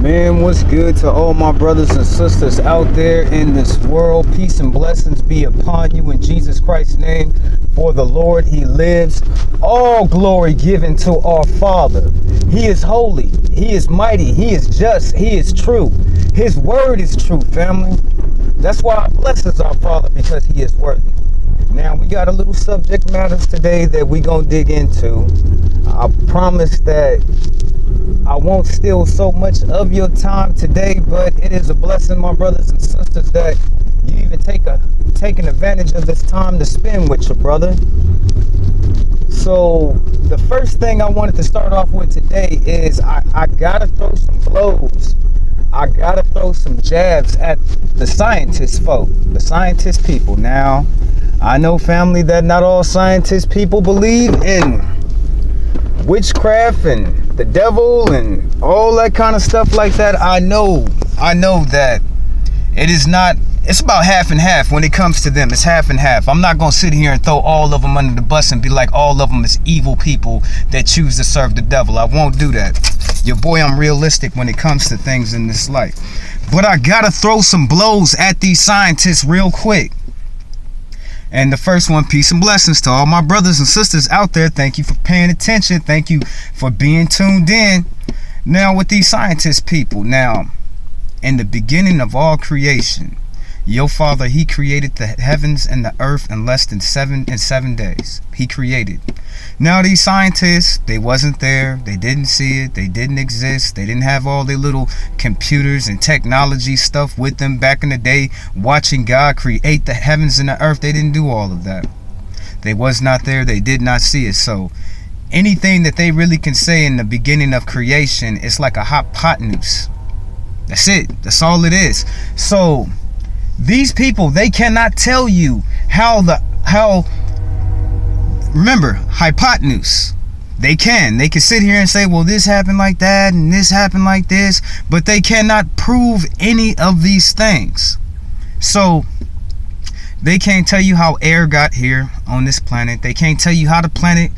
Man, what's good to all my brothers and sisters out there in this world? Peace and blessings be upon you in Jesus Christ's name. For the Lord, He lives. All glory given to our Father. He is holy. He is mighty. He is just. He is true. His word is true, family. That's why it blesses our Father, because He is worthy. Now, we got a little subject matters today that we gonna dig into. I promise that I won't steal so much of your time today, but it is a blessing, my brothers and sisters, that you even taking advantage of this time to spend with your brother. So the first thing I wanted to start off with today is I gotta throw some blows. I gotta throw some jabs at the scientist folk, the scientist people. Now, I know, family, that not all scientist people believe in witchcraft and the devil and all that kind of stuff like that. I know that it is not, it's about half and half when it comes to them. It's half and half. I'm not going to sit here and throw all of them under the bus and be like all of them is evil people that choose to serve the devil. I won't do that. Your boy, I'm realistic when it comes to things in this life. But I got to throw some blows at these scientists real quick. And the first one, peace and blessings to all my brothers and sisters out there. Thank you for paying attention. Thank you for being tuned in. Now, with these scientist people, now, in the beginning of all creation, your Father, He created the heavens and the earth in less than 7 days. He created. Now, these scientists, they wasn't there. They didn't see it. They didn't exist. They didn't have all their little computers and technology stuff with them back in the day, watching God create the heavens and the earth. They didn't do all of that. They was not there. They did not see it. So anything that they really can say in the beginning of creation is like a hypotenuse. That's it. That's all it is. So these people, they cannot tell you how remember, hypotenuse. They can sit here and say, well, this happened like that and this happened like this, but they cannot prove any of these things. So they can't tell you how air got here on this planet. They can't tell you how the planet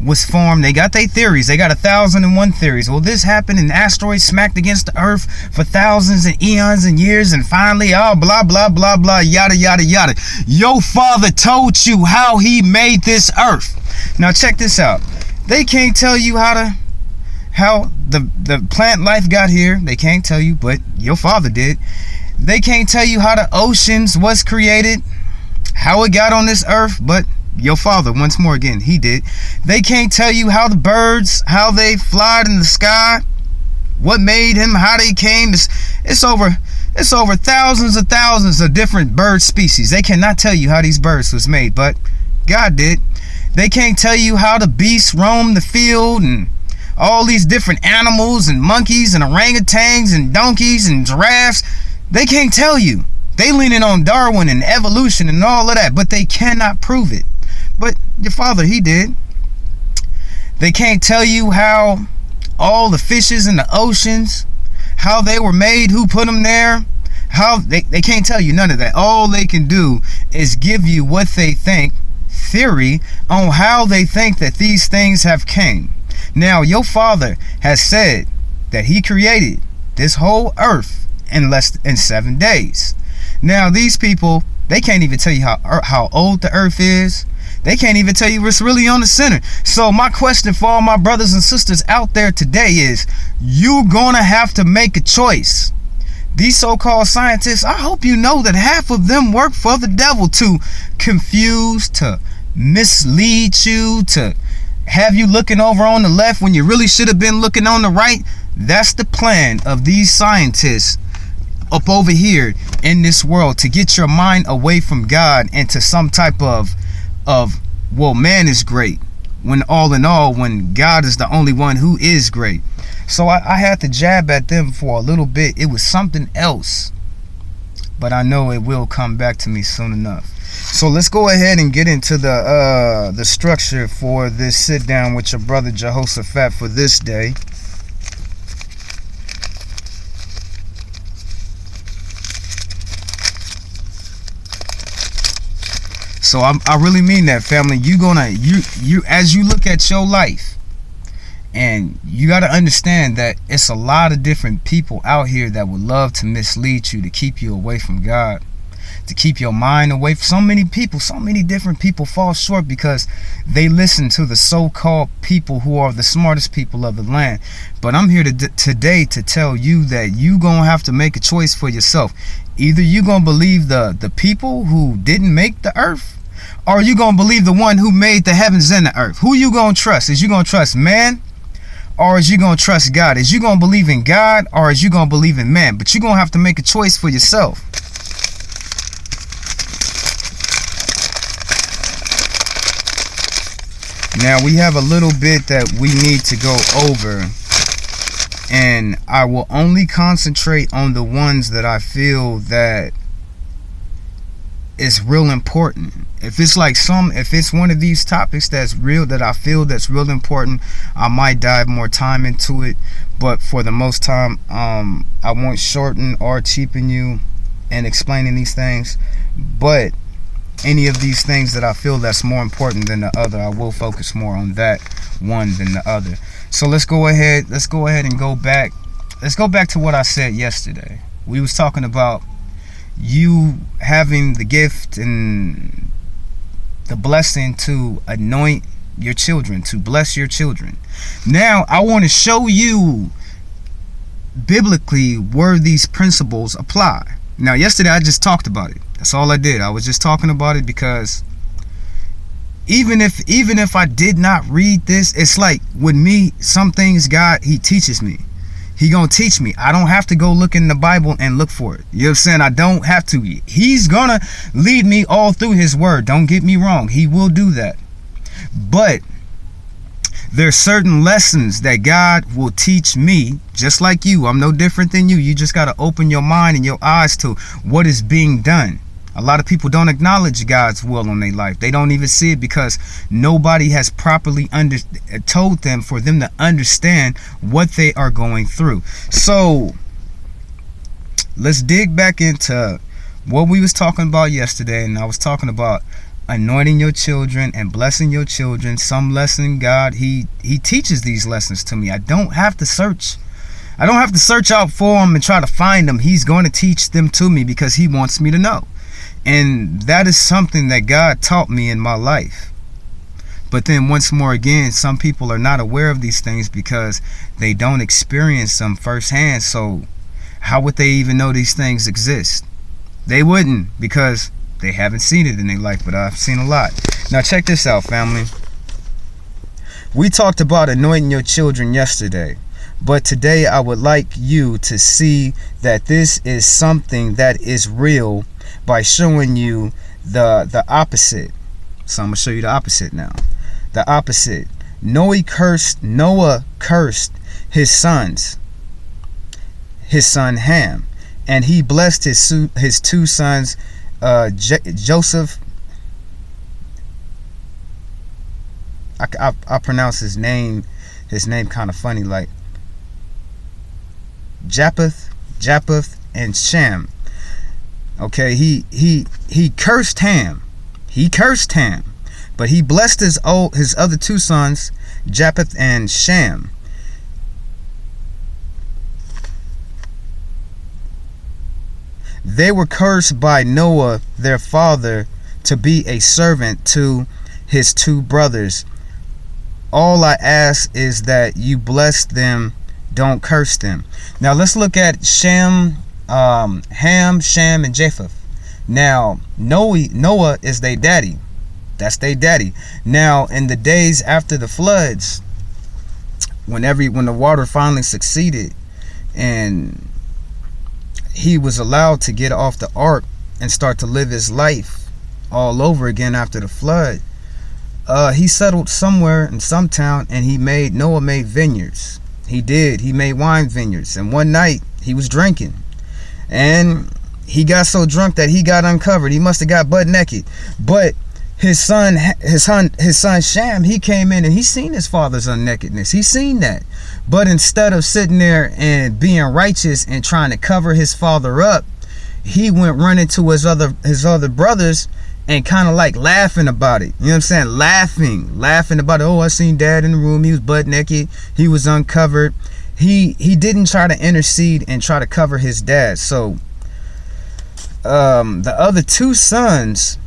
was formed. They got their theories. They got 1,001 theories. Well, this happened and asteroids smacked against the earth for thousands and eons and years, and finally, blah blah blah blah, yada yada yada. Your Father told you how He made this earth. Now check this out. They can't tell you how the plant life got here. They can't tell you, but your Father did. They can't tell you how the oceans was created, how it got on this earth, but your Father, once more again, He did. They can't tell you how the birds, how they flied in the sky, what made them, how they came. It's over thousands of different bird species. They cannot tell you how these birds was made, but God did. They can't tell you how the beasts roamed the field and all these different animals and monkeys and orangutans and donkeys and giraffes. They can't tell you. They leaning on Darwin and evolution and all of that, but they cannot prove it. But your Father, He did. They can't tell you how all the fishes in the oceans, how they were made, who put them there. How they can't tell you none of that. All they can do is give you what they think, theory on how they think that these things have came. Now, your Father has said that He created this whole earth in less than 7 days. Now, these people, they can't even tell you how old the earth is. They can't even tell you what's really on the center. So my question for all my brothers and sisters out there today is, you're gonna have to make a choice. These so-called scientists, I hope you know that half of them work for the devil to confuse, to mislead you, to have you looking over on the left when you really should have been looking on the right. That's the plan of these scientists up over here in this world, to get your mind away from God into some type of well, man is great, when all in all, when God is the only one who is great. So I had to jab at them for a little bit. It was something else, but I know it will come back to me soon enough. So let's go ahead and get into the structure for this sit down with your brother Jehoshaphat for this day. So I really mean that, family. You as you look at your life And you got to understand that it's a lot of different people out here that would love to mislead you, to keep you away from God, to keep your mind away. So many people, so many different people fall short because they listen to the so-called people who are the smartest people of the land. But I'm here today to tell you that you gonna have to make a choice for yourself. Either you gonna believe the people who didn't make the earth, or you gonna believe the one who made the heavens and the earth. Who you gonna trust? Is you gonna trust man, or is you gonna trust God? Is you gonna believe in God, or is you gonna believe in man? But you gonna have to make a choice for yourself. Now we have a little bit that we need to go over, and I will only concentrate on the ones that I feel that is real important. If it's one of these topics that I feel that's real important, I might dive more time into it. But for the most time, I won't shorten or cheapen you in explaining these things. But any of these things that I feel that's more important than the other, I will focus more on that one than the other. So let's go ahead and go back. Let's go back to what I said yesterday. We was talking about you having the gift and the blessing to anoint your children, to bless your children. Now I want to show you biblically where these principles apply. Now yesterday I just talked about it. That's all I did. I was just talking about it because even if I did not read this, it's like with me, some things God, he teaches me. He gonna teach me. I don't have to go look in the Bible and look for it. You know what I'm saying? I don't have to. He's gonna lead me all through his word. Don't get me wrong. He will do that. But there's certain lessons that God will teach me, just like you. I'm no different than you. You just got to open your mind and your eyes to what is being done. A lot of people don't acknowledge God's will on their life. They don't even see it because nobody has properly told them for them to understand what they are going through. So let's dig back into what we was talking about yesterday. And I was talking about anointing your children and blessing your children. Some lesson, God, he teaches these lessons to me. I don't have to search out for them and try to find them. He's going to teach them to me because he wants me to know. And that is something that God taught me in my life. But then once more again, some people are not aware of these things because they don't experience them firsthand. So how would they even know these things exist? They wouldn't, because they haven't seen it in their life, but I've seen a lot. Now check this out, family. We talked about anointing your children yesterday, but today I would like you to see that this is something that is real by showing you the opposite. So I'm going to show you the opposite now. The opposite. Noah cursed his sons, his son Ham, and he blessed his two sons, Joseph. I pronounce his name kind of funny, like Japheth and Shem. Okay, he cursed Ham. He cursed Ham, but he blessed his other two sons, Japheth and Shem. They were cursed by Noah, their father, to be a servant to his two brothers. All I ask is that you bless them, don't curse them. Now let's look at Ham, Shem, and Japheth. Now Noah is their daddy. That's their daddy. Now in the days after the floods, when the water finally succeeded and he was allowed to get off the ark and start to live his life all over again after the flood, he settled somewhere in some town, and Noah made vineyards. He made wine vineyards. And one night he was drinking, and he got so drunk that he got uncovered. He must have got butt naked. But his son Shem, he came in and he seen his father's unnakedness. He seen that. But instead of sitting there and being righteous and trying to cover his father up, he went running to his other brothers and kind of like laughing about it. You know what I'm saying? Laughing about it. Oh, I seen dad in the room. He was butt naked. He was uncovered. He didn't try to intercede and try to cover his dad. So the other two sons,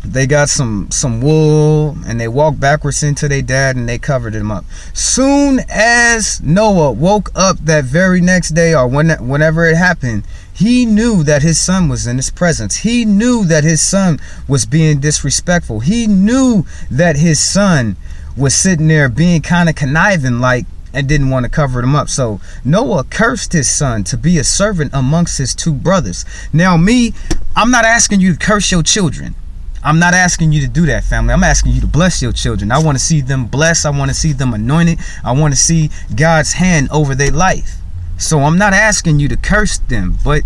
they got some wool and they walked backwards into their dad and they covered him up. Soon as Noah woke up that very next day, or whenever it happened, he knew that his son was in his presence. He knew that his son was being disrespectful. He knew that his son was sitting there being kind of conniving, like, and didn't want to cover him up. So Noah cursed his son to be a servant amongst his two brothers. Now me, I'm not asking you to curse your children. I'm not asking you to do that, family. I'm asking you to bless your children. I want to see them blessed. I want to see them anointed. I want to see God's hand over their life. So I'm not asking you to curse them, but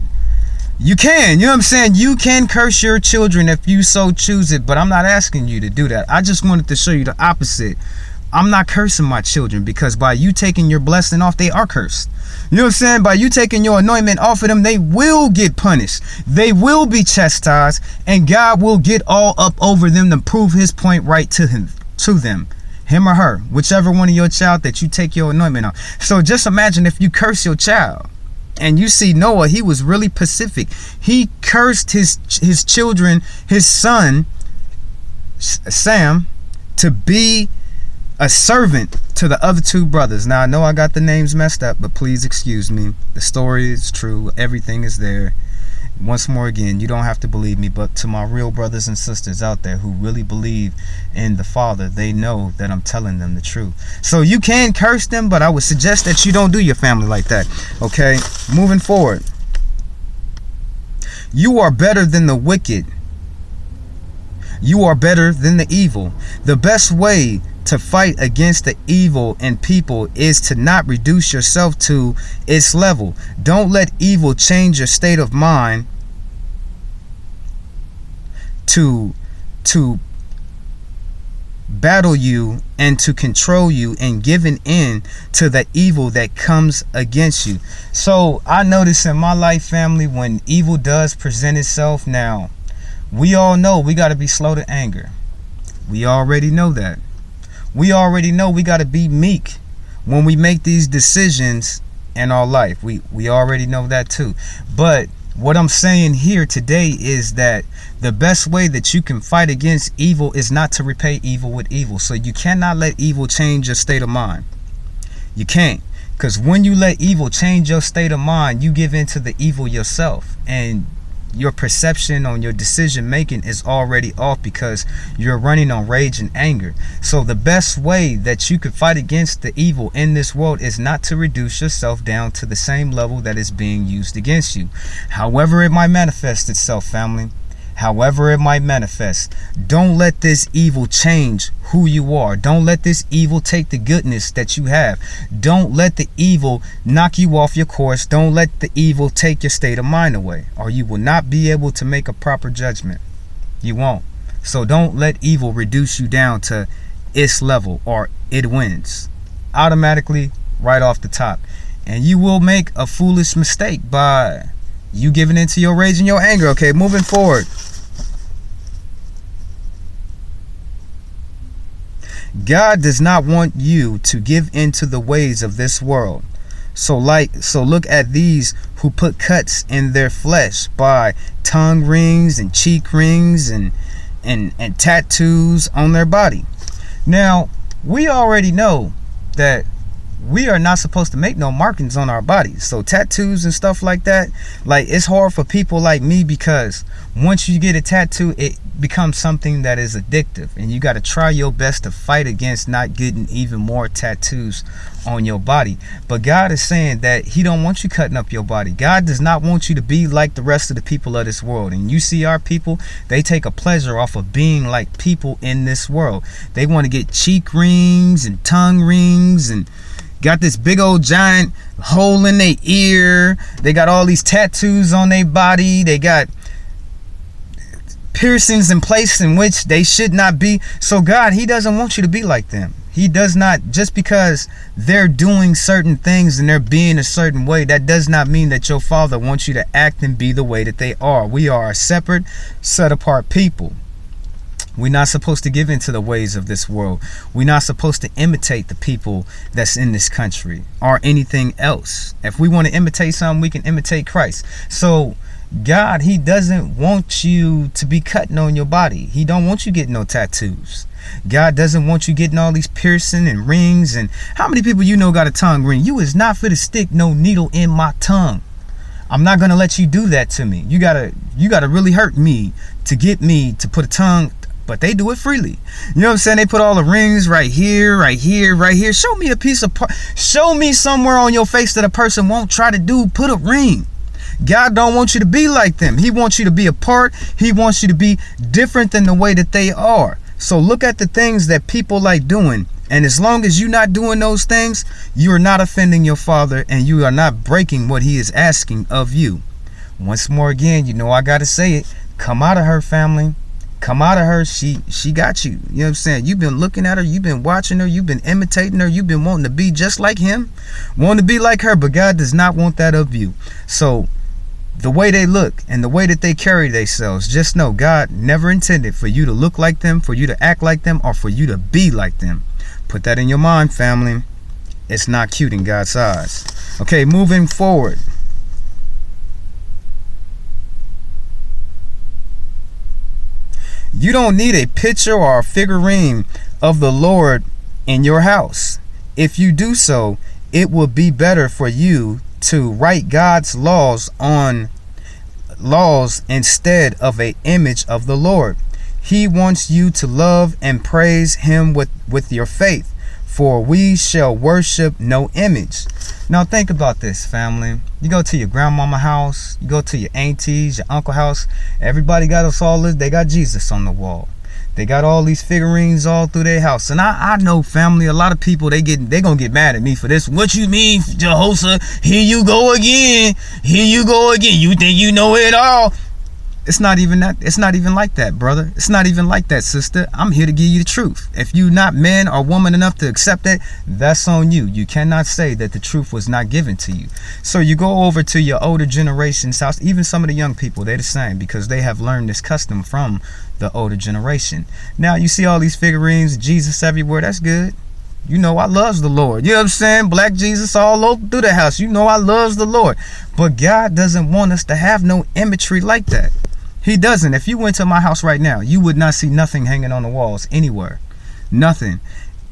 you can. You know what I'm saying? You can curse your children if you so choose it, but I'm not asking you to do that. I just wanted to show you the opposite. I'm not cursing my children, because by you taking your blessing off, they are cursed. You know what I'm saying? By you taking your anointment off of them, they will get punished. They will be chastised, and God will get all up over them to prove his point right to them, him or her, whichever one of your child that you take your anointment on. So just imagine if you curse your child. And you see Noah, he was really pacific. He cursed his children, his son, Sam, to be a servant to the other two brothers. Now, I know I got the names messed up, but please excuse me. The story is true. Everything is there. Once more again, you don't have to believe me, but to my real brothers and sisters out there who really believe in the Father, they know that I'm telling them the truth. So you can curse them, but I would suggest that you don't do your family like that. Okay, moving forward. You are better than the wicked. You are better than the evil. The best way to fight against the evil in people is to not reduce yourself to its level. Don't let evil change your state of mind to battle you and to control you and giving in to the evil that comes against you. So I notice in my life, family, when evil does present itself, now we all know we got to be slow to anger. We already know that. We already know we got to be meek when we make these decisions in our life. We already know that too. But what I'm saying here today is that the best way that you can fight against evil is not to repay evil with evil. So you cannot let evil change your state of mind. You can't. Because when you let evil change your state of mind, you give in to the evil yourself. And your perception on your decision making is already off, because you're running on rage and anger. So the best way that you could fight against the evil in this world is not to reduce yourself down to the same level that is being used against you. However it might manifest itself, family, however it might manifest, don't let this evil change who you are. Don't let this evil take the goodness that you have. Don't let the evil knock you off your course. Don't let the evil take your state of mind away, or you will not be able to make a proper judgment. You won't. So don't let evil reduce you down to its level, or it wins automatically right off the top. And you will make a foolish mistake by you giving into your rage and your anger. Okay, moving forward. God does not want you to give into the ways of this world. So look at these who put cuts in their flesh by tongue rings and cheek rings and tattoos on their body. Now, we already know that we are not supposed to make no markings on our bodies. So tattoos and stuff like that, like, it's hard for people like me, because once you get a tattoo, it becomes something that is addictive, and you got to try your best to fight against not getting even more tattoos on your body. But God is saying that he don't want you cutting up your body. God does not want you to be like the rest of the people of this world. And you see our people, they take a pleasure off of being like people in this world. They want to get cheek rings and tongue rings, and got this big old giant hole in their ear. They got all these tattoos on their body. They got piercings in places in which they should not be. So God, he doesn't want you to be like them. He does not, just because they're doing certain things and they're being a certain way, that does not mean that your Father wants you to act and be the way that they are. We are a separate, set apart people. We're not supposed to give into the ways of this world. We're not supposed to imitate the people that's in this country or anything else. If we want to imitate something, we can imitate Christ. So God, he doesn't want you to be cutting on your body. He don't want you getting no tattoos. God doesn't want you getting all these piercing and rings. And how many people you know got a tongue ring? You is not for to stick no needle in my tongue. I'm not gonna let you do that to me. You gotta really hurt me to get me to put a tongue. But they do it freely. You know what I'm saying? They put all the rings right here, right here, right here. Show me a piece of show me somewhere on your face that a person won't try to do. Put a ring. God don't want you to be like them. He wants you to be apart. He wants you to be different than the way that they are. So look at the things that people like doing. And as long as you're not doing those things, you are not offending your Father and you are not breaking what he is asking of you. Once more again, you know I got to say it. Come out of her, family. Come out of her. She got you. You know what I'm saying? You've been looking at her. You've been watching her. You've been imitating her. You've been wanting to be just like him. Wanting to be like her. But God does not want that of you. So the way they look and the way that they carry themselves, just know God never intended for you to look like them, for you to act like them, or for you to be like them. Put that in your mind, family. It's not cute in God's eyes. Okay, moving forward. You don't need a picture or a figurine of the Lord in your house. If you do so, it will be better for you to write God's laws instead of an image of the Lord. He wants you to love and praise him with your faith, for we shall worship no image. Now think about this, family. You go to your grandmama house, you go to your aunties, your uncle house. Everybody got us all this. They got Jesus on the wall. They got all these figurines all through their house. And I know, family, a lot of people, they gonna get mad at me for this. What you mean, Jehoshaphat? Here you go again. Here you go again. You think you know it all? It's not even that. It's not even like that, brother. It's not even like that, sister. I'm here to give you the truth. If you're not man or woman enough to accept it, that's on you. You cannot say that the truth was not given to you. So you go over to your older generation's house. Even some of the young people, they're the same, because they have learned this custom from the older generation. Now you see all these figurines, Jesus everywhere. That's good. You know I loves the Lord. You know what I'm saying? Black Jesus all over through the house. You know I loves the Lord. But God doesn't want us to have no imagery like that. He doesn't. If you went to my house right now, you would not see nothing hanging on the walls anywhere. Nothing.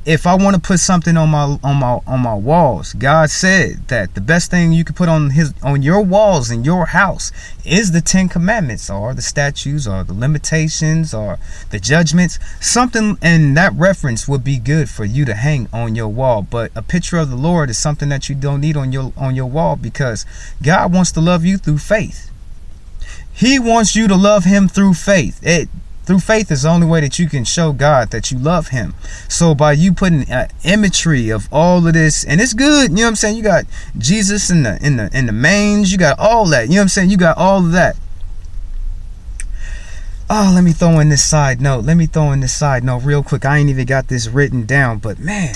If I want to put something on my walls, God said that the best thing you could put on your walls in your house is the 10 Commandments, or the statutes, or the limitations, or the judgments. Something in that reference would be good for you to hang on your wall. But a picture of the Lord is something that you don't need on your wall, because God wants to love you through faith. He wants you to love him through faith. Through faith is the only way that you can show God that you love him. So by you putting imagery of all of this, and it's good, you know what I'm saying? You got Jesus in the mange, you got all that. You know what I'm saying? You got all of that. Oh, let me throw in this side note. Real quick. I ain't even got this written down, but man,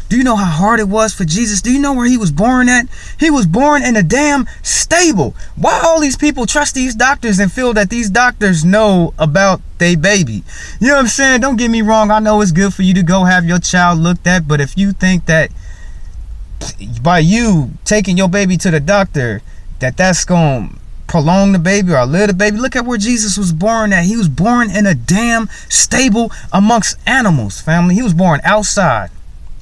do you know how hard it was for Jesus? Do you know where he was born at? He was born in a damn stable. Why all these people trust these doctors and feel that these doctors know about their baby? You know what I'm saying? Don't get me wrong. I know it's good for you to go have your child looked at, but if you think that by you taking your baby to the doctor, that's going to prolong the baby or live the baby, look at where Jesus was born at. He was born in a damn stable amongst animals, family. He was born outside.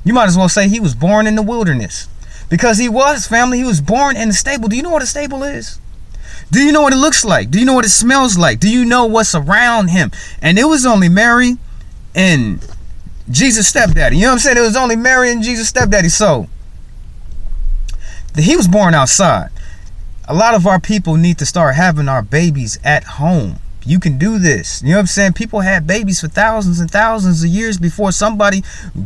You might as well say he was born in the wilderness, because he was, family. He was born in a stable. Do you know what a stable is? Do you know what it looks like? Do you know what it smells like? Do you know what's around him? And it was only Mary and Jesus' stepdaddy. You know what I'm saying? It was only Mary and Jesus' stepdaddy. So he was born outside. A lot of our people need to start having our babies at home. You can do this. You know what I'm saying? People had babies for thousands and thousands of years before somebody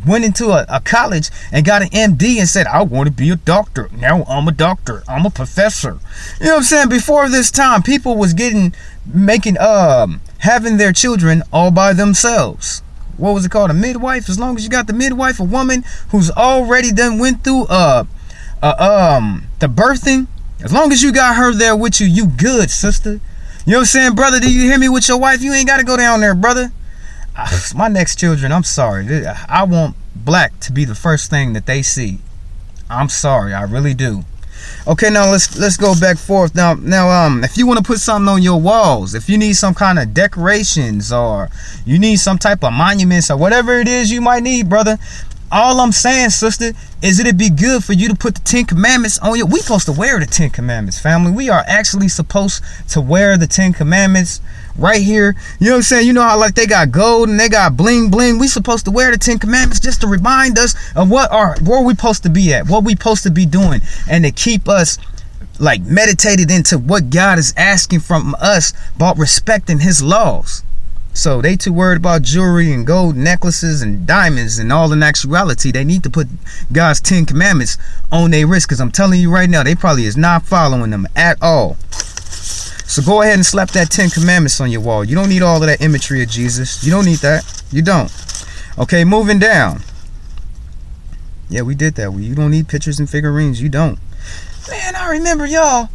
went into a college and got an MD and said, I want to be a doctor. Now I'm a doctor. I'm a professor. You know what I'm saying? Before this time, people was having their children all by themselves. what was it called, a midwife. As long as you got the midwife, a woman who's already done went through the birthing, as long as you got her there with you, you good, sister. You know what I'm saying, brother? Do you hear me with your wife? You ain't got to go down there, brother. My next children, I'm sorry, I want black to be the first thing that they see. I'm sorry, I really do. Okay, now let's go back forth. Now, if you want to put something on your walls, if you need some kind of decorations, or you need some type of monuments, or whatever it is you might need, brother, all I'm saying, sister, is it'd be good for you to put the 10 Commandments on your... We supposed to wear the 10 Commandments, family. We are actually supposed to wear the 10 Commandments right here. You know what I'm saying? You know how like they got gold and they got bling bling. We supposed to wear the 10 Commandments just to remind us of where we supposed to be at, what we supposed to be doing, and to keep us like meditated into what God is asking from us about respecting his laws. So they too worried about jewelry and gold necklaces and diamonds, and all in actuality they need to put God's 10 Commandments on their wrist, because I'm telling you right now, they probably is not following them at all. So go ahead and slap that 10 Commandments on your wall. You don't need all of that imagery of Jesus. You don't need that. You don't. Okay, moving down. Yeah, we did that. You don't need pictures and figurines. You don't. Man, I remember, y'all,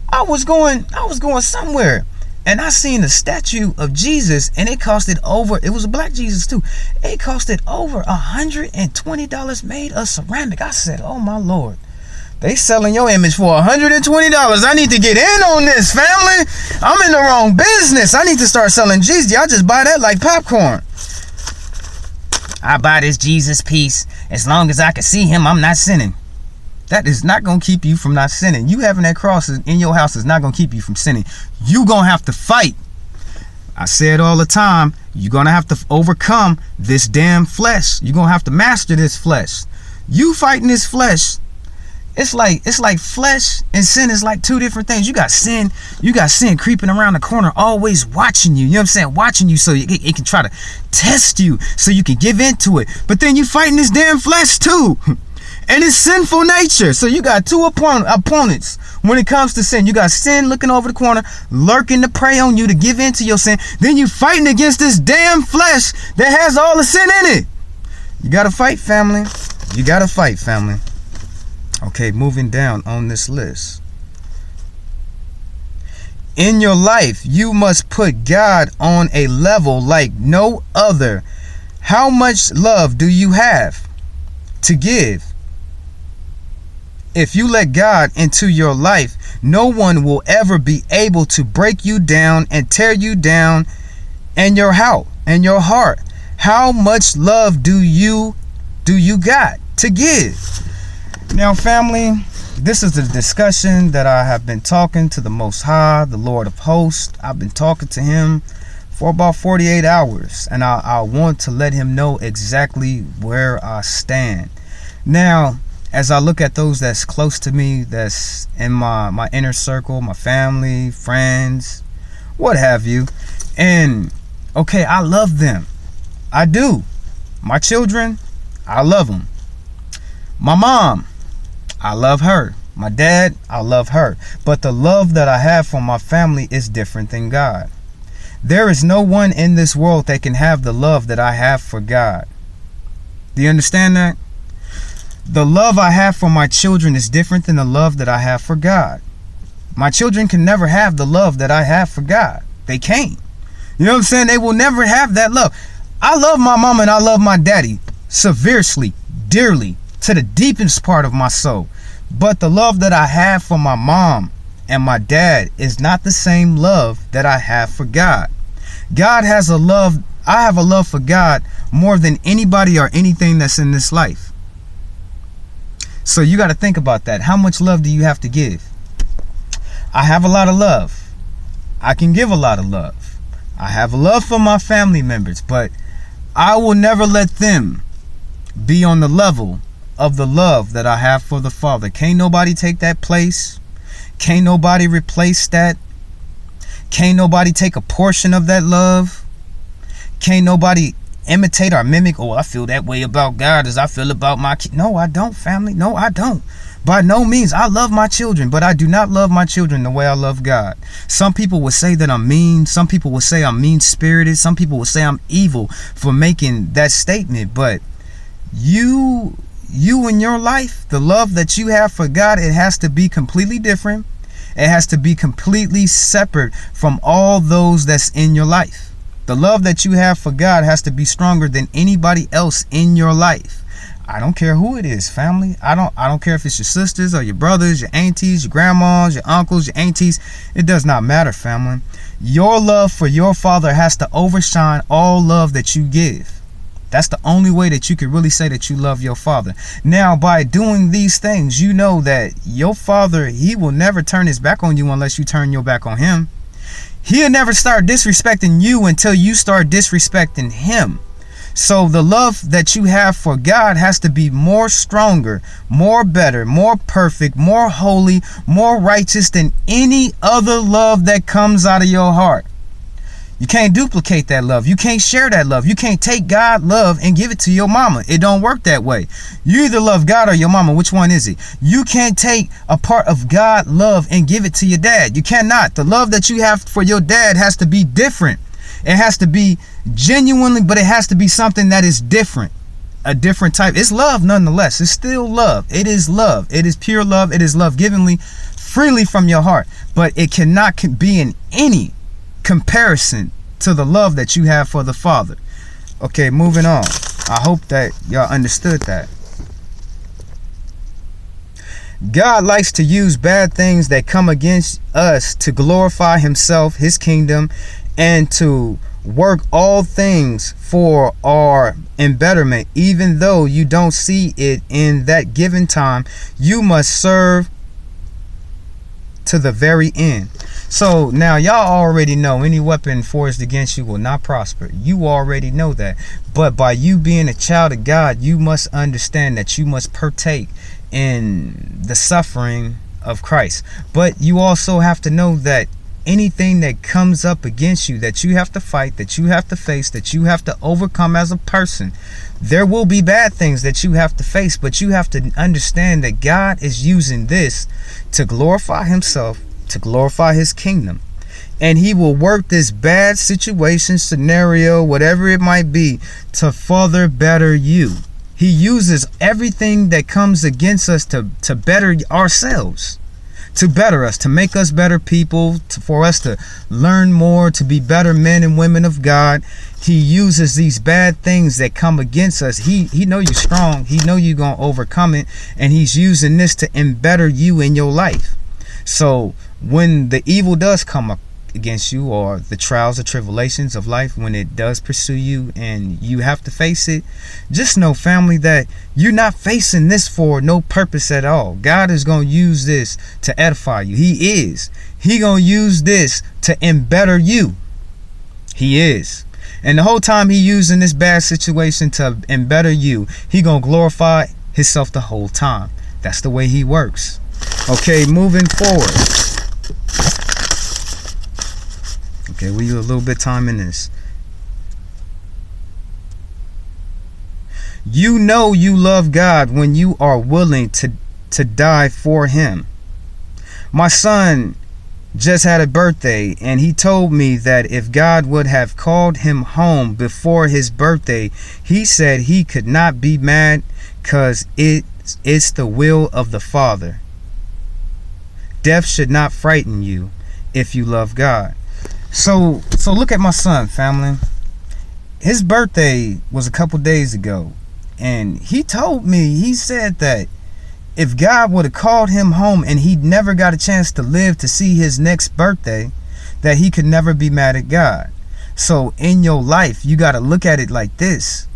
I was going somewhere, and I seen a statue of Jesus, and it was a black Jesus too. It costed over $120 made of ceramic. I said, oh my Lord, they selling your image for $120. I need to get in on this, family. I'm in the wrong business. I need to start selling Jesus. Y'all just buy that like popcorn. I buy this Jesus piece. As long as I can see him, I'm not sinning. That is not going to keep you from not sinning. You having that cross in your house is not going to keep you from sinning. You going to have to fight. I say it all the time. You're going to have to overcome this damn flesh. You're going to have to master this flesh. You fighting this flesh. It's like flesh and sin is like two different things. You got sin creeping around the corner, always watching you. You know what I'm saying? Watching you so it can try to test you so you can give into it. But then you fighting this damn flesh too. And it's sinful nature. So you got two opponents when it comes to sin. You got sin looking over the corner, lurking to prey on you to give in to your sin. Then you fighting against this damn flesh that has all the sin in it. You got to fight, family. You got to fight, family. Okay, moving down on this list. In your life, you must put God on a level like no other. How much love do you have to give? If you let God into your life, no one will ever be able to break you down and tear you down and your heart. How much love do you got to give? Now, family, this is the discussion that I have been talking to the Most High, the Lord of Hosts. I've been talking to him for about 48 hours, and I want to let him know exactly where I stand. Now, as I look at those that's close to me, that's in my inner circle, my family, friends, what have you, and okay, I love them. I do. My children, I love them. My mom, I love her. My dad, I love her. But the love that I have for my family is different than God. There is no one in this world that can have the love that I have for God. Do you understand that? The love I have for my children is different than the love that I have for God. My children can never have the love that I have for God. They can't. You know what I'm saying? They will never have that love. I love my mama and I love my daddy severely, dearly, to the deepest part of my soul. But the love that I have for my mom and my dad is not the same love that I have for God. God has a love. I have a love for God more than anybody or anything that's in this life. So you got to think about that. How much love do you have to give? I have a lot of love. I can give a lot of love. I have love for my family members, but I will never let them be on the level of the love that I have for the Father. Can't nobody take that place. Can't nobody replace that. Can't nobody take a portion of that love. Can't nobody imitate or mimic. Oh, I feel that way about God as I feel about my kid. No, I don't, family. No, I don't. By no means, I love my children, but I do not love my children the way I love God. Some people will say that I'm mean. Some people will say I'm mean-spirited. Some people will say I'm evil for making that statement. But you in your life, the love that you have for God, it has to be completely different. It has to be completely separate from all those that's in your life. The love that you have for God has to be stronger than anybody else in your life. I don't care who it is, family. I don't care if it's your sisters or your brothers, your aunties, your grandmas, your uncles, your aunties. It does not matter, family. Your love for your father has to overshine all love that you give. That's the only way that you can really say that you love your father. Now, by doing these things, you know that your father, he will never turn his back on you unless you turn your back on him. He'll never start disrespecting you until you start disrespecting him. So the love that you have for God has to be more stronger, more better, more perfect, more holy, more righteous than any other love that comes out of your heart. You can't duplicate that love. You can't share that love. You can't take God love and give it to your mama. It don't work that way. You either love God or your mama. Which one is it? You can't take a part of God love and give it to your dad. You cannot. The love that you have for your dad has to be different. It has to be genuinely, but it has to be something that is different. A different type. It's love nonetheless. It's still love. It is love. It is pure love. It is love givenly freely from your heart. But it cannot be in any comparison to the love that you have for the Father. Okay, moving on. I hope that y'all understood that. God likes to use bad things that come against us to glorify himself, his kingdom, and to work all things for our embetterment. Even though you don't see it in that given time, you must serve to the very end. So now y'all already know any weapon forged against you will not prosper. You already know that. But by you being a child of God, you must understand that you must partake in the suffering of Christ. But you also have to know that anything that comes up against you, that you have to fight, that you have to face, that you have to overcome as a person, there will be bad things that you have to face. But you have to understand that God is using this to glorify himself, to glorify his kingdom. And he will work this bad situation, scenario, whatever it might be, to further better you. He uses everything that comes against us to better ourselves, to better us, to make us better people, for us to learn more, to be better men and women of God. He uses these bad things that come against us. He know you're strong. He know you're going to overcome it. And he's using this to embetter you in your life. So when the evil does come up against you, or the trials or tribulations of life, when it does pursue you and you have to face it, just know, family, that you're not facing this for no purpose at all. God is going to use this to edify you. He going to use this to embetter you. He is. And the whole time he using this bad situation to embetter you, he going to glorify himself the whole time. That's the way he works. Okay, moving forward. Okay, we use a little bit of time in this. You know you love God when you are willing to die for him. My son just had a birthday, and he told me that if God would have called him home before his birthday, he said he could not be mad because it's the will of the Father. Death should not frighten you if you love God. So look at my son, family. His birthday was a couple days ago, and he told me, he said that if God would have called him home and he never got a chance to live to see his next birthday, that he could never be mad at God. So in your life, you got to look at it like this.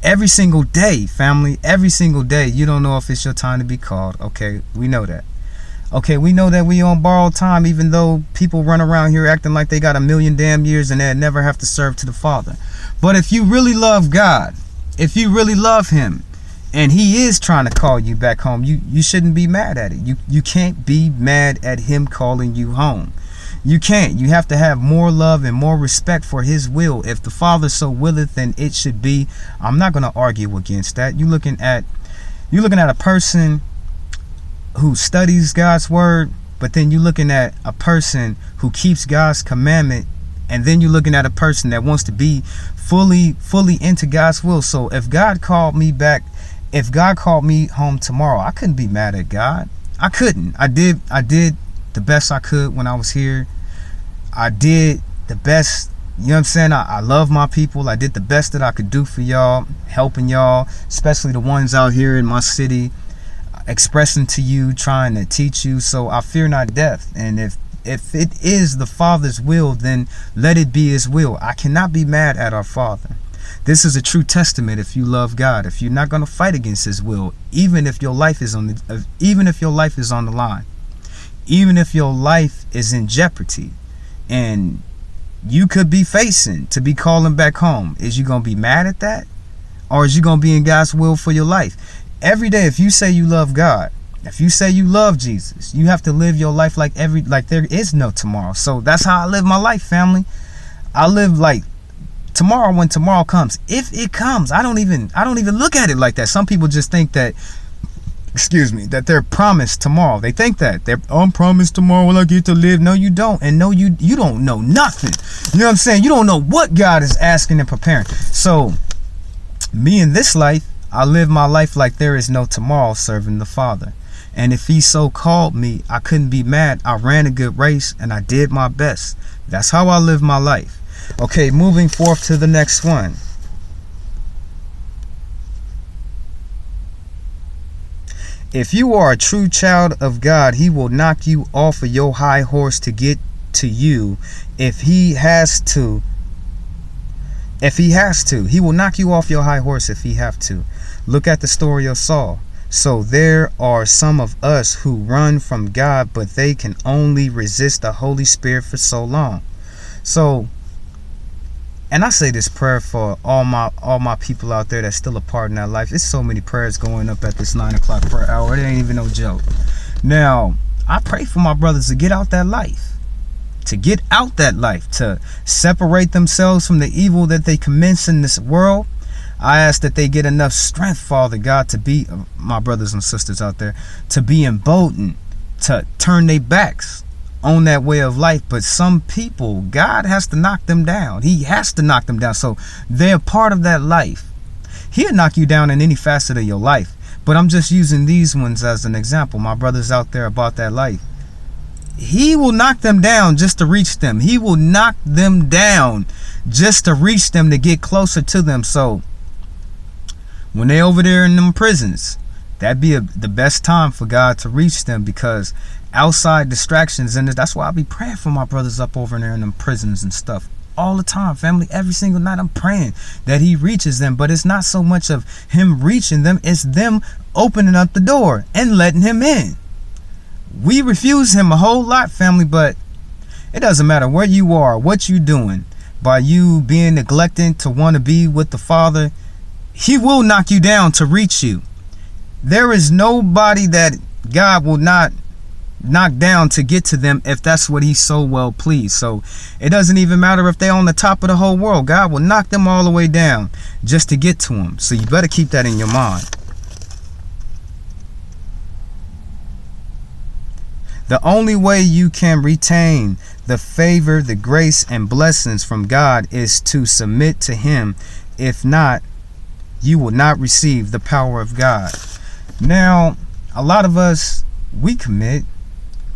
Every single day, family, every single day, you don't know if it's your time to be called. Okay, we know that. Okay, we know that we on borrowed time, even though people run around here acting like they got a million damn years and they never have to serve to the Father. But if you really love God, if you really love him, and he is trying to call you back home, you shouldn't be mad at it. You can't be mad at him calling you home. You can't. You have to have more love and more respect for his will. If the Father so willeth, then it should be. I'm not going to argue against that. You're looking at You're looking at a person who studies God's word, but then you're looking at a person who keeps God's commandment, and then you're looking at a person that wants to be fully into God's will. So if God called me home tomorrow, I couldn't be mad at God. I couldn't. I did the best I could when I was here. I did the best. You know what I'm saying? I love my people. I did the best that I could do for y'all, helping y'all, especially the ones out here in my city, expressing to you, trying to teach you. So I fear not death. And if it is the Father's will, then let it be his will. I cannot be mad at our Father. This is a true testament. If you love God, if you're not going to fight against his will, even if your life is on the line, even if your life is in jeopardy, and you could be facing to be calling back home, is you going to be mad at that? Or is you going to be in God's will for your life? Every day, if you say you love God, if you say you love Jesus, you have to live your life like there is no tomorrow. So that's how I live my life, family. I live like tomorrow when tomorrow comes. If it comes, I don't even look at it like that. Some people just think that, that they're promised tomorrow. They think that I'm promised tomorrow will I get to live. No, you don't. And no, you don't know nothing. You know what I'm saying? You don't know what God is asking and preparing. So me in this life, I live my life like there is no tomorrow, serving the Father. And if he so called me, I couldn't be mad. I ran a good race and I did my best. That's how I live my life. Okay, moving forth to the next one. If you are a true child of God, he will knock you off of your high horse to get to you. If he has to, he will knock you off your high horse if he have to. Look at the story of Saul. So there are some of us who run from God, but they can only resist the Holy Spirit for so long. So, and I say this prayer for all my people out there that's still a part in that life. There's so many prayers going up at this 9 o'clock prayer hour. It ain't even no joke. Now, I pray for my brothers to get out that life. To separate themselves from the evil that they commence in this world. I ask that they get enough strength, Father God, to be, my brothers and sisters out there, to be emboldened, to turn their backs on that way of life. But some people, God has to knock them down. He has to knock them down. So they're part of that life. He'll knock you down in any facet of your life. But I'm just using these ones as an example. My brothers out there about that life. He will knock them down just to reach them. He will knock them down just to reach them, to get closer to them. So when they over there in them prisons, that'd be the best time for God to reach them, because outside distractions, and that's why I be praying for my brothers up over there in them prisons and stuff all the time, family. Every single night I'm praying that he reaches them. But it's not so much of him reaching them, it's them opening up the door and letting him in. We refuse him a whole lot, family, but it doesn't matter where you are, what you doing. By you being neglecting to want to be with the Father, he will knock you down to reach you. There is nobody that God will not knock down to get to them if that's what he's so well pleased. So it doesn't even matter if they're on the top of the whole world. God will knock them all the way down just to get to him. So you better keep that in your mind. The only way you can retain the favor, the grace, and blessings from God is to submit to him. If not, you will not receive the power of God. Now, a lot of us, we commit.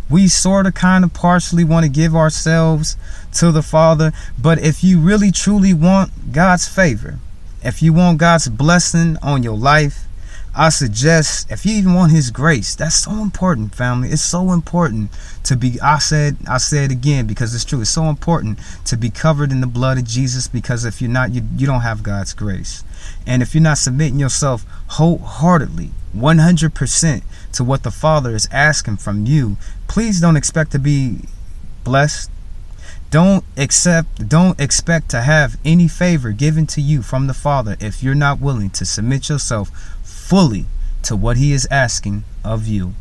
We sort of kind of partially want to give ourselves to the Father. But if you really truly want God's favor, if you want God's blessing on your life, I suggest, if you even want his grace, that's so important, family. It's so important to be, I say it again because it's true. It's so important to be covered in the blood of Jesus, because if you're not, you don't have God's grace. And if you're not submitting yourself wholeheartedly, 100% to what the Father is asking from you, please don't expect to be blessed. Don't expect to have any favor given to you from the Father if you're not willing to submit yourself fully to what he is asking of you.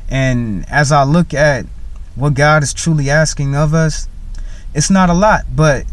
And as I look at what God is truly asking of us, it's not a lot, but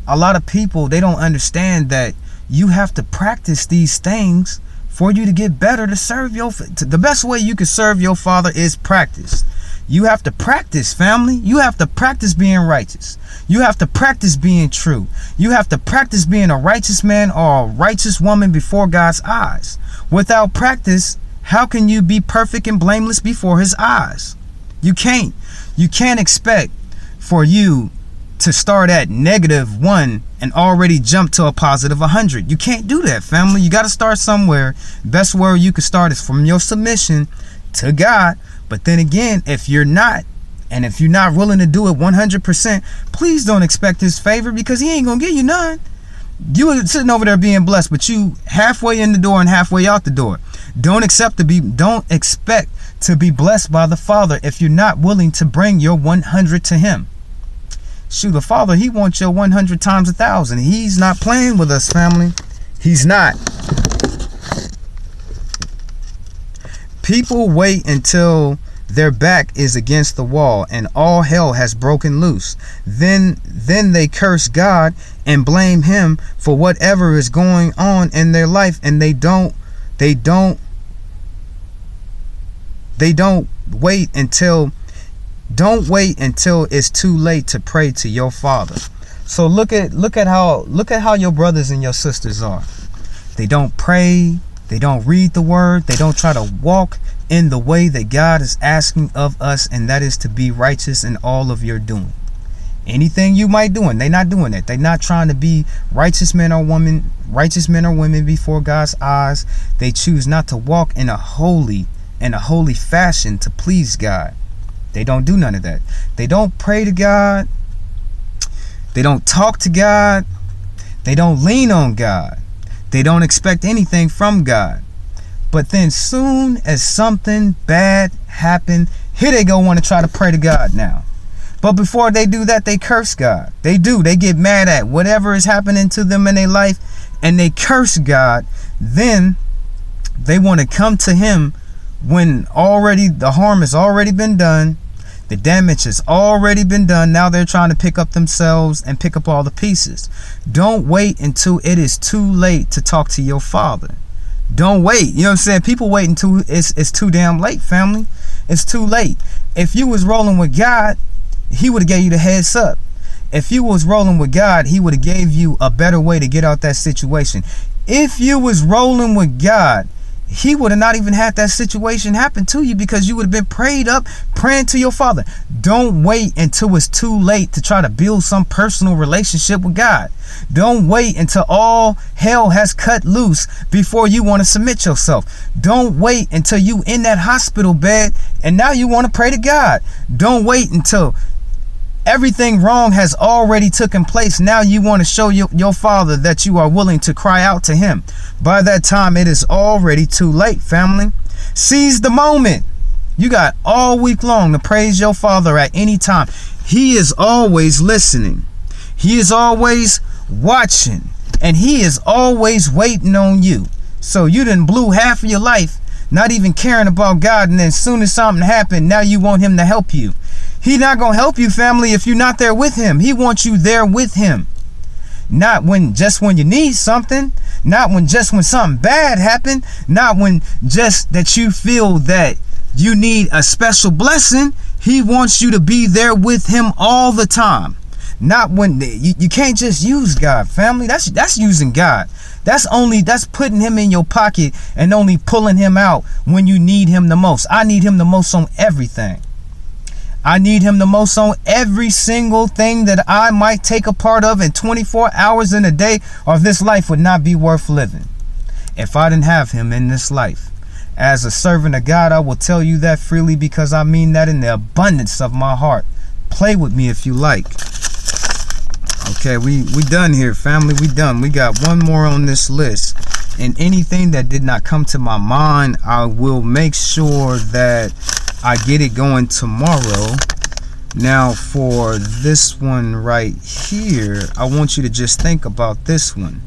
a lot of people, they don't understand that you have to practice these things for you to get better, to serve the best way you can serve your Father is practice. You have to practice, family. You have to practice being righteous. You have to practice being true. You have to practice being a righteous man or a righteous woman before God's eyes. Without practice, how can you be perfect and blameless before his eyes? You can't. You can't expect for you to start at -1 and already jump to a positive 100. You can't do that, family. You got to start somewhere. Best where you can start is from your submission to God. But then again, if you're not, and if you're not willing to do it 100%, please don't expect his favor, because he ain't gonna give you none. You are sitting over there being blessed, but you halfway in the door and halfway out the door. Don't expect to be blessed by the Father if you're not willing to bring your 100 to him. Shoot, the Father, he wants your 100 times 1,000. He's not playing with us, family. He's not. People wait until their back is against the wall and all hell has broken loose. Then they curse God and blame him for whatever is going on in their life, and they don't wait until it's too late to pray to your Father. So look at how your brothers and your sisters are. They don't pray, they don't read the word, they don't try to walk in the way that God is asking of us, and that is to be righteous in all of your doing. Anything you might doing, they're not doing it. They're not trying to be righteous men or women before God's eyes. They choose not to walk in a holy fashion to please God. They don't do none of that. They don't pray to God. They don't talk to God. They don't lean on God. They don't expect anything from God. But then soon as something bad happened, here they go want to try to pray to God now. But before they do that, they curse God. They get mad at whatever is happening to them in their life, and they curse God. Then they want to come to him when already the harm has already been done. The damage has already been done. Now they're trying to pick up themselves and pick up all the pieces. Don't wait until it is too late to talk to your Father. Don't wait. You know what I'm saying? People wait until it's too damn late, family. It's too late. If you was rolling with God, he would have gave you the heads up. If you was rolling with God, he would have gave you a better way to get out that situation. If you was rolling with God, he would have not even had that situation happen to you, because you would have been praying to your Father. Don't wait until it's too late to try to build some personal relationship with God. Don't wait until all hell has cut loose before you want to submit yourself. Don't wait until you in that hospital bed and now you want to pray to God. Don't wait until everything wrong has already taken place. Now you want to show your Father that you are willing to cry out to him. By that time, it is already too late, family. Seize the moment. You got all week long to praise your Father at any time. He is always listening. He is always watching. And he is always waiting on you. So you done blew half of your life not even caring about God, and then as soon as something happened, now you want him to help you. He not gonna help you, family, if you're not there with him. He wants you there with him. Not just when you need something. Not when something bad happened. Not when just that you feel that you need a special blessing. He wants you to be there with him all the time. Not when you can't just use God, family. That's using God. That's putting him in your pocket and only pulling him out when you need him the most. I need him the most on everything. I need him the most on every single thing that I might take a part of in 24 hours in a day, or this life would not be worth living if I didn't have him in this life. As a servant of God, I will tell you that freely, because I mean that in the abundance of my heart. Play with me if you like. Okay, we done here, family. We done. We got one more on this list. And anything that did not come to my mind, I will make sure that I get it going tomorrow. Now for this one right here, I want you to just think about this one.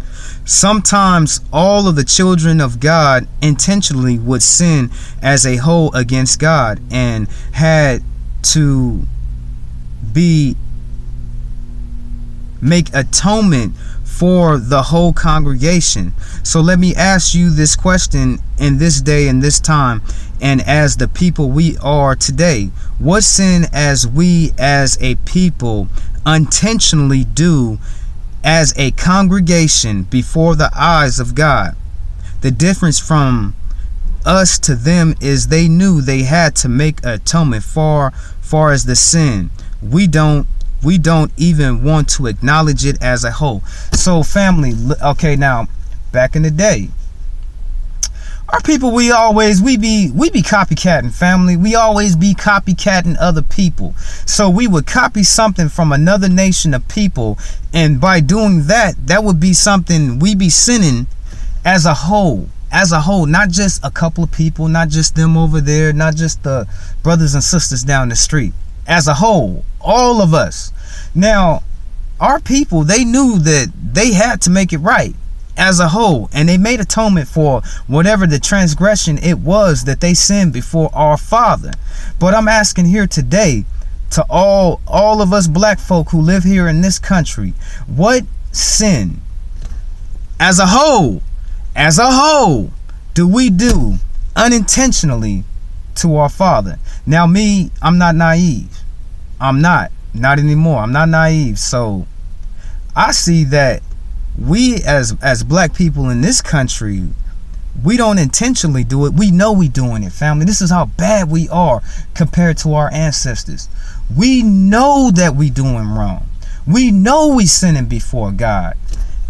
Sometimes all of the children of God intentionally would sin as a whole against God and had to make atonement for the whole congregation. So let me ask you this question in this day and this time, and as the people we are today, what sin as we as a people intentionally do as a congregation before the eyes of God? The difference from us to them is they knew they had to make atonement far as the sin. We don't even want to acknowledge it as a whole. So family, okay, now back in the day, our people, we be copycatting, family. We always be copycatting other people. So we would copy something from another nation of people, and by doing that, that would be something we be sinning as a whole, not just a couple of people, not just them over there, not just the brothers and sisters down the street. As a whole, all of us. Now, our people, they knew that they had to make it right as a whole, and they made atonement for whatever the transgression it was that they sinned before our Father. But I'm asking here today to all of us black folk who live here in this country, what sin as a whole do we do unintentionally to our Father? Now me, I'm not naive. I'm not anymore. I'm not naive. So I see that we as black people in this country, we don't intentionally do it. We know we doing it, family. This is how bad we are compared to our ancestors. We know that we doing wrong. We know we sinning before God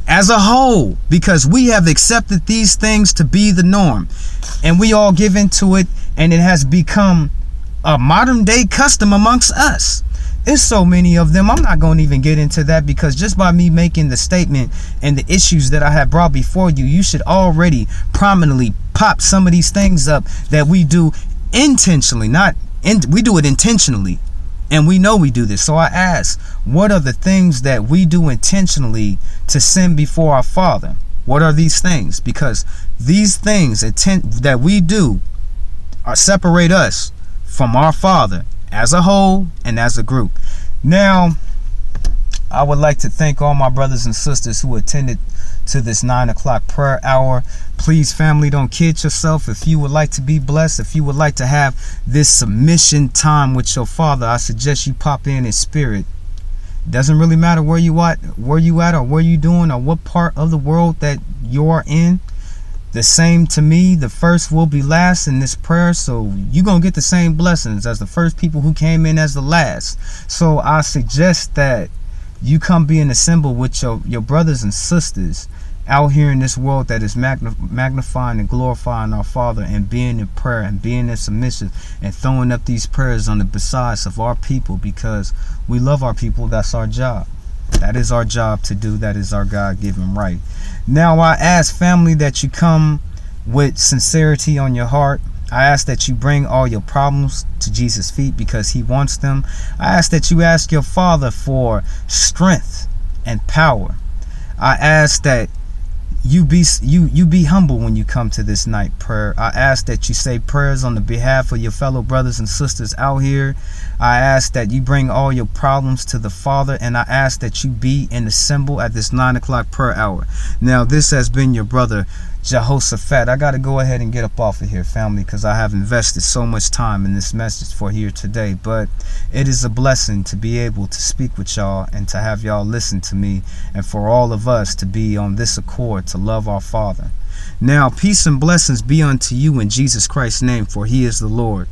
as a whole, because we have accepted these things to be the norm, and we all give into it, and it has become a modern day custom amongst us. There's so many of them. I'm not going to even get into that, because just by me making the statement and the issues that I have brought before you, you should already prominently pop some of these things up that we do intentionally. We do it intentionally, and we know we do this. So I ask, what are the things that we do intentionally to sin before our Father? What are these things? Because these things that we do separate us from our Father as a whole and as a group. Now, I would like to thank all my brothers and sisters who attended to this 9 o'clock prayer hour. Please, family, don't kid yourself. If you would like to be blessed, if you would like to have this submission time with your Father, I suggest you pop in spirit. Doesn't really matter where you at, or where you doing, or what part of the world that you're in. The same to me, the first will be last in this prayer, so you're going to get the same blessings as the first people who came in as the last. So I suggest that you come be and assemble with your brothers and sisters out here in this world that is magnifying and glorifying our Father, and being in prayer and being in submission and throwing up these prayers on the besides of our people, because we love our people. That's our job. That is our job to do. That is our God-given right. Now I ask, family, that you come with sincerity on your heart. I ask that you bring all your problems to Jesus' feet, because he wants them. I ask that you ask your Father for strength and power. I ask that you be humble when you come to this night prayer. I ask that you say prayers on the behalf of your fellow brothers and sisters out here. I ask that you bring all your problems to the Father, and I ask that you be and assemble at this 9 o'clock prayer hour. Now, this has been your brother Jehoshaphat. I got to go ahead and get up off of here, family, because I have invested so much time in this message for here today. But it is a blessing to be able to speak with y'all and to have y'all listen to me, and for all of us to be on this accord to love our Father. Now, peace and blessings be unto you in Jesus Christ's name, for he is the Lord.